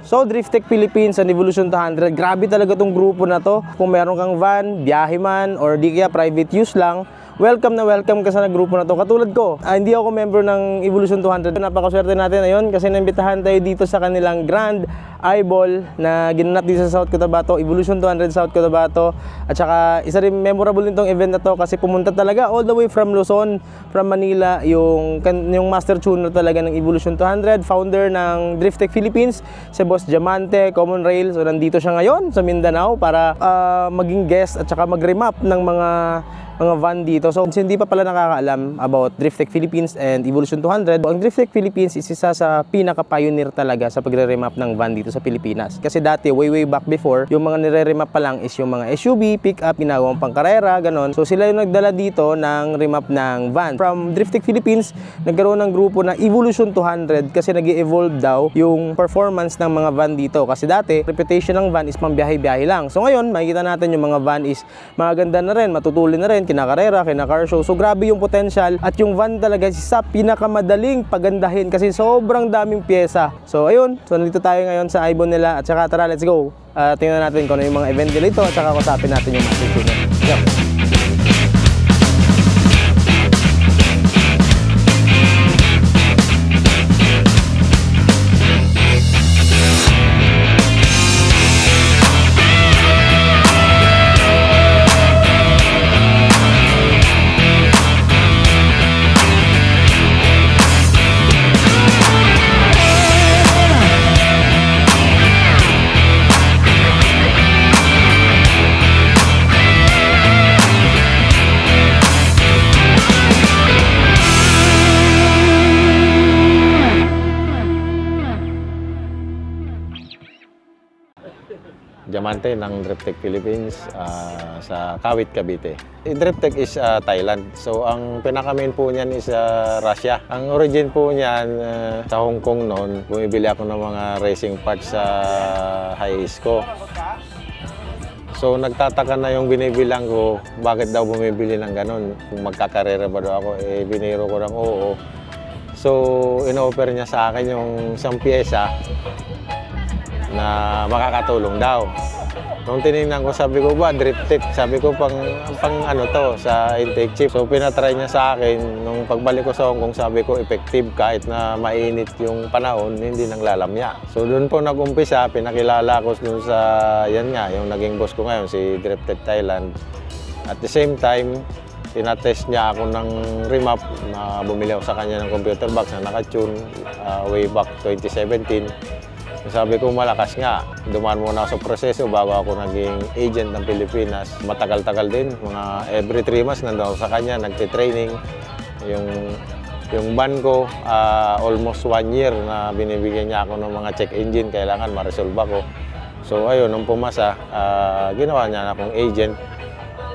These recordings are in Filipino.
So Drifttech Philippines and Evolution 200, grabe talaga tong grupo na to. Kung meron kang van, biyahe man, or di kaya private use lang, welcome na welcome ka sa grupo na to. Katulad ko, hindi ako member ng Evolution 200. Napakaswerte natin ngayon kasi naimbitahan tayo dito sa kanilang Grand Eyeball na ginanap dito sa South Cotabato, Evolution 200 South Cotabato. At saka isa rin memorable nitong event na to kasi pumunta talaga all the way from Luzon, from Manila, yung master tuner talaga ng Evolution 200, founder ng Drifttech Philippines, si Boss Diamante, Common Rail. So nandito siya ngayon sa Mindanao para maging guest at saka mag-remap ng mga van dito. So hindi pa pala nakakaalam about Drifttech Philippines and Evolution 200, ang Drifttech Philippines is isa sa pinaka-pioneer talaga sa pagre-remap ng van dito sa Pilipinas. Kasi dati, way back before, yung mga nire-remap pa lang is yung mga SUV, pick-up, ginagawang pangkarera, ganon. So sila yung nagdala dito ng remap ng van. From Drifttech Philippines, nagkaroon ng grupo na Evolution 200 kasi nag-evolve daw yung performance ng mga van dito. Kasi dati, reputation ng van is pambiyahe-biyahe lang. So ngayon, makikita natin yung mga van is maganda na rin, matutulin na rin, kinakarera, kinakar show. So grabe yung potential at yung van talaga sa pinakamadaling pagandahin kasi sobrang daming pyesa. So ayun, so nandito tayo ngayon sa Eyeball nila at saka tara, let's go. Tingnan natin kung ano yung mga event nila ito at saka kusapin natin yung master tuner. Diamante ng Drifttech Philippines sa Kawit, Cavite. Drifttech is Thailand. So ang pinaka-main po niyan is Russia. Ang origin po niyan sa Hong Kong noon. Bumibili ako ng mga racing parts sa high ko. So nagtataka na yung binibilang ko, bakit daw bumibili ng ganun? Kung magkakarera ba daw ako, biniro ko ng oo. So in-offer niya sa akin yung isang pyesa na makakatulong daw. Nung tinignan ko, sabi ko ba, Drifttech? Sabi ko, pang ano to, sa intake chip. So pinatry niya sa akin. Nung pagbalik ko sa Hong Kong, sabi ko, effective kahit na mainit yung panahon, hindi nang lalamya. So doon po nag-umpisa, pinakilala ko dun sa, yan nga, yung naging boss ko ngayon, si Drifttech Thailand. At the same time, tinatest niya ako ng remap. Bumili ako sa kanya ng computer box na naka-tune way back 2017. Sabi ko malakas nga, dumaan muna ako sa proseso bago ako naging agent ng Pilipinas. Matagal-tagal din, mga every 3 months nandun ako sa kanya, nagtitraining. Yung van ko, almost 1 year na binibigyan niya ako ng mga check engine, kailangan ma-resolve ako. So ayun, nung pumasa, ginawa niya na akong agent.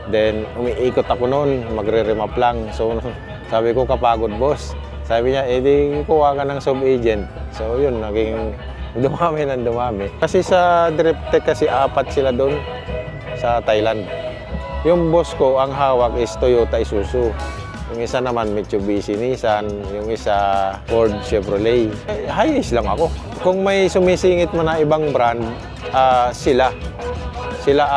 Then umiikot ako noon, magre-remap lang. So sabi ko, kapagod boss. Sabi niya, di kuha ka ng sub-agent. So yun, naging dumami ng dumami. Kasi sa Drifttech kasi 4 sila doon sa Thailand. Yung boss ko, ang hawak is Toyota Isuzu. Yung isa naman Mitsubishi Nissan, yung isa Ford Chevrolet. Highest lang ako. Kung may sumisingit man na ibang brand, sila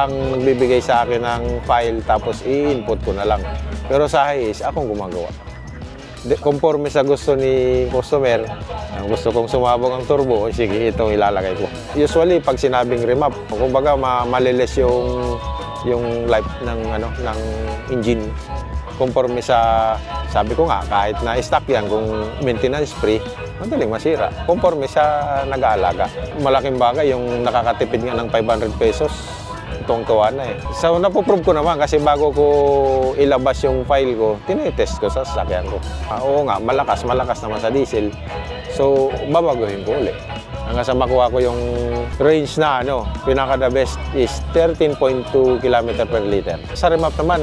ang bibigay sa akin ng file tapos i-input ko na lang. Pero sa highest, akong gumagawa. Conforme sa gusto ni customer, gusto kong sumabog ang turbo, sige, itong ilalagay ko. Usually, pag sinabing remap, kumbaga maliles yung life ng engine. Conforme sa, sabi ko nga, kahit na stock yan, kung maintenance free, madaling masira. Conforme sa nag-aalaga. Malaking bagay yung nakakatipid nga ng 500 pesos. Tuwang-tuwa na eh. So napoprove ko naman kasi bago ko ilabas yung file ko, tinitest ko sa sasakyan ko. Oo nga, malakas naman sa diesel. So babaguhin ko ulit. Hanggang sa makuha ko yung range na pinaka-the best is 13.2 km per liter. Sa remap naman,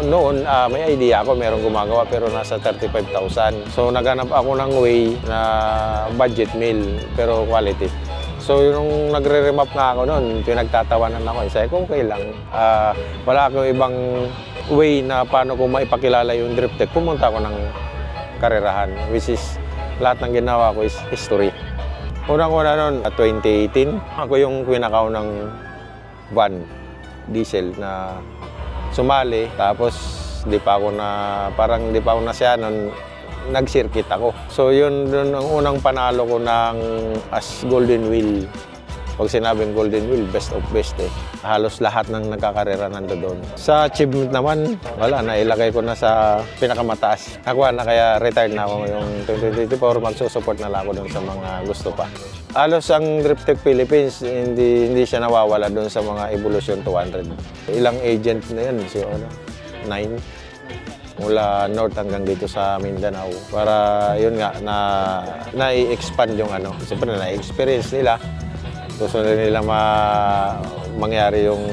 noon may idea ako, merong gumagawa pero nasa 35,000. So naghanap ako ng way na budget meal pero quality. So yung nagre-remap nga ako noon, pinagtatawanan ako. Sabi ko, okay lang. Wala akong ibang way na paano ko maipakilala yung Drifttech. Pumunta ako ng karerahan, which is lahat ng ginawa ko is history. Unang-una noon, 2018, ako yung pinakaw ng van, diesel na sumali. Tapos di pa ako nasya noon, nag-circuit ako. So yun ang unang panalo ko ng as Golden Wheel. Pag sinabing Golden Wheel, best of best eh. Halos lahat ng nagkakarera nando doon. Sa achievement naman, wala, nailagay ko na sa pinakamataas. Nakuha na kaya retired na ako yung 2024, magsusupport na lang ako doon sa mga gusto pa. Halos ang DriftTech Philippines, hindi siya nawawala doon sa mga Evolution 200. Ilang agent na yan, so, 9. Mula north hanggang dito sa Mindanao para yun nga na-i-expand yung siyempre na-experience nila. Gusto nila mangyari yung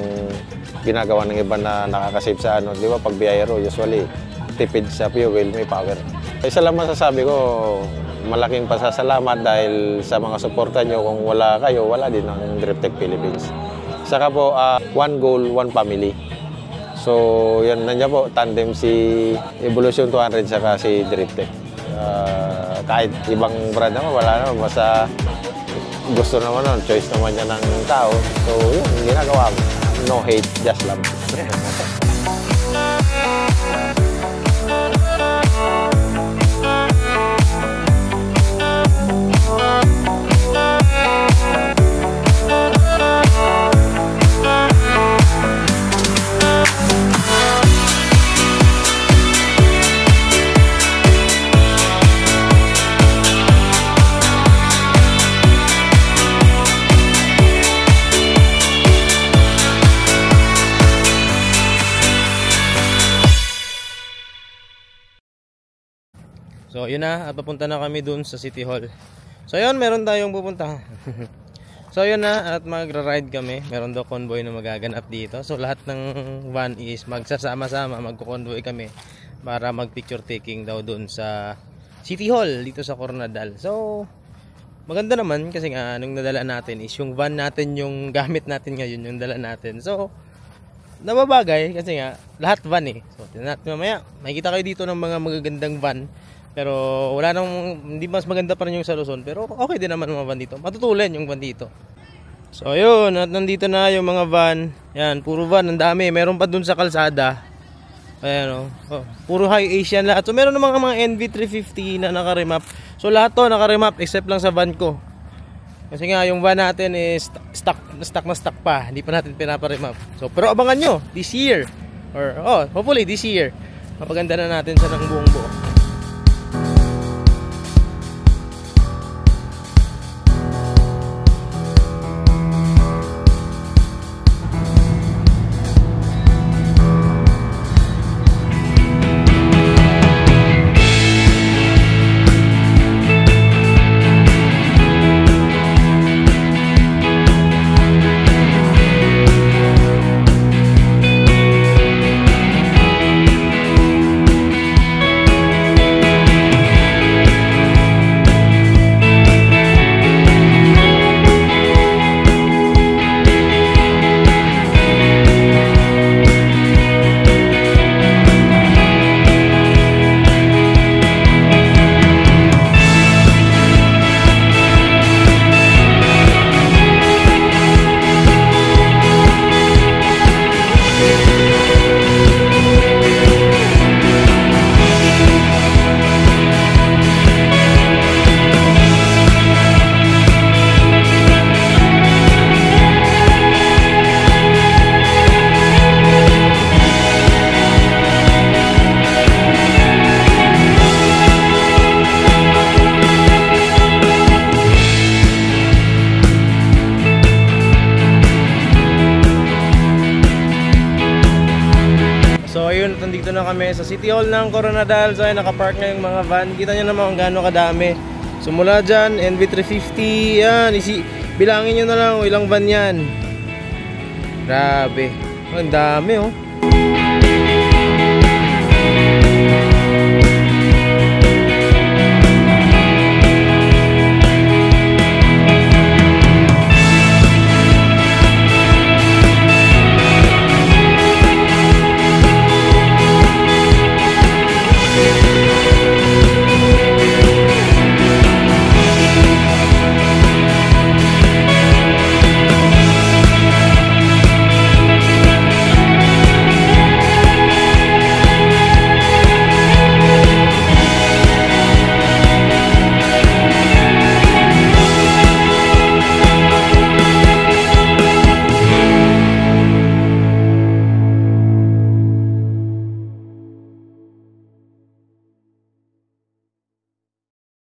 ginagawa ng iba na nakakasave sa di ba pag biyahero usually tipid sa fuel, may power. Isa lang masasabi ko, malaking pasasalamat dahil sa mga suporta nyo. Kung wala kayo, wala din ang DriftTech Philippines. Saka po, one goal, one family. So, yan nandiyan po, tandem si Evolution 200 saka si DriftTech. Kahit ibang brand naman, wala naman. Basta gusto naman nun, choice naman niya ng tao. So, yun, ginagawa ko. No hate, just love. So yun na, at papunta na kami dun sa City Hall. So yun, meron tayong pupuntahan. So yun na, at magra-ride kami. Meron daw convoy na magaganap dito. So lahat ng van is magsasama-sama, magko-convoy kami para mag-picture taking daw dun sa City Hall dito sa Coronadal. So maganda naman kasi nga nung nadala natin is yung van natin, yung gamit natin ngayon, yung dala natin. So nababagay kasi nga lahat van eh. So tingnan natin mamaya, makikita kayo dito ng mga magagandang van. Pero wala nang, hindi mas maganda pa rin yung sa Luzon. Pero okay din naman mga van dito. Matutulan yung van dito. So ayun, at nandito na yung mga van. Yan, puro van, ang dami. Meron pa dun sa kalsada. Ayan puro high Asian lahat. So meron namang mga NV350 na naka-remap. So lahat to naka-remap except lang sa van ko. Kasi nga yung van natin is stuck pa. Hindi pa natin pinapa-remap. So pero abangan nyo, this year. Or hopefully this year. Mapaganda na natin sa ng buong buo. Nandito na kami sa City Hall ng Coronadal. So ay nakapark na yung mga van. Kita nyo naman kung gaano kadami. So mula dyan, NV350, yan, bilangin nyo na lang ilang van yan. Grabe, ang dami oh.